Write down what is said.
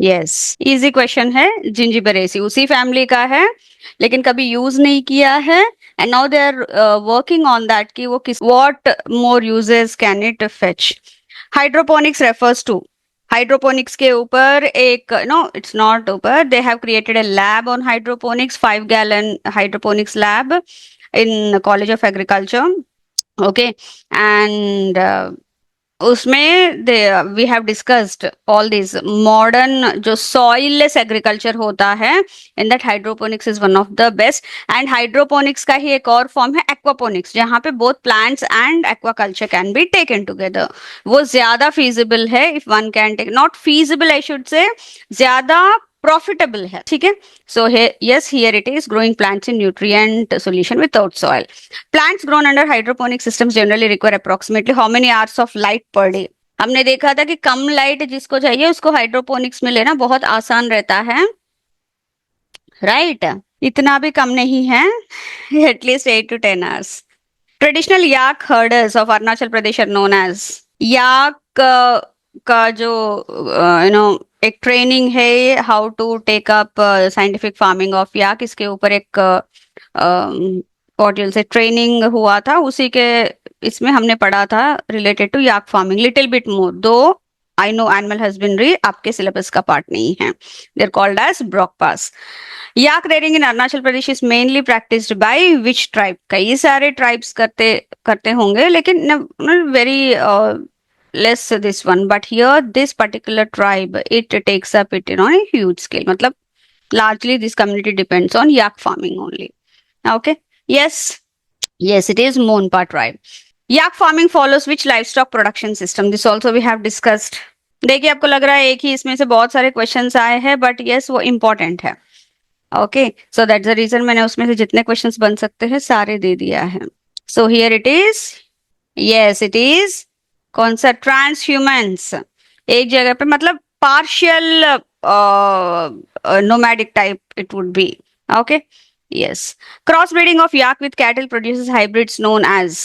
Yes, easy question है। Zingiberaceae उसी family का है, लेकिन कभी यूज नहीं किया है। And now they are working on that कि वो किस what more uses can it fetch. Hydroponics refers to, hydroponics के ऊपर एक, नो इट्स नॉट ऊपर, they have created a lab on hydroponics, 5 gallon hydroponics lab in College of Agriculture. Okay, and उसमें they we have discussed all this modern जो soilless agriculture होता है, in that hydroponics is one of the best. And hydroponics का ही एक और form है aquaponics, जहाँ पे both plants and aquaculture can be taken together. वो ज्यादा फीजिबल है, if one can take, not feasible I should say, ज्यादा प्रॉफिटेबल है। ठीक है, so here, yes, here it is, growing plants in nutrient solution without soil. Plants grown under hydroponic systems generally require approximately how many hours of light per day? हमने देखा था कि कम light जिसको चाहिए उसको हाइड्रोपोनिक्स में लेना बहुत आसान रहता है, राइट? इतना भी कम नहीं है, at least 8 to 10 hours. Traditional yak herders of Arunachal Pradesh are known as yak का जो एक ट्रेनिंग है, how to take up scientific farming of yak, इसके ऊपर एक व्हाट से ट्रेनिंग हुआ था, उसी के इसमें हमने पढ़ा था related to yak farming little bit more, though I know animal husbandry आपके सिलेबस का पार्ट नहीं है। They are called as Brokpas. Yak rearing in Arunachal Pradesh is mainly practised by which tribe? कई सारे ट्राइब्स करते करते होंगे, लेकिन very less this one, but here this particular tribe, it takes up it on a huge scale. मतलब largely this community depends on yak farming only. Okay, yes, it is Monpa tribe. Yak farming follows which livestock production system? This also we have discussed. देखिए, आपको लग रहा है एक ही इसमें से बहुत सारे क्वेश्चंस आए हैं, बट यस वो इम्पोर्टेंट है। Okay, so that's the reason मैंने उसमें से जितने क्वेश्चंस बन सकते हैं सारे दे दिया है। So here it is, yes it is कौन सा? ट्रांसह्यूमेंस। एक जगह पे मतलब partial nomadic type it would be. Okay, yes. Cross breeding of yak with cattle produces hybrids known as,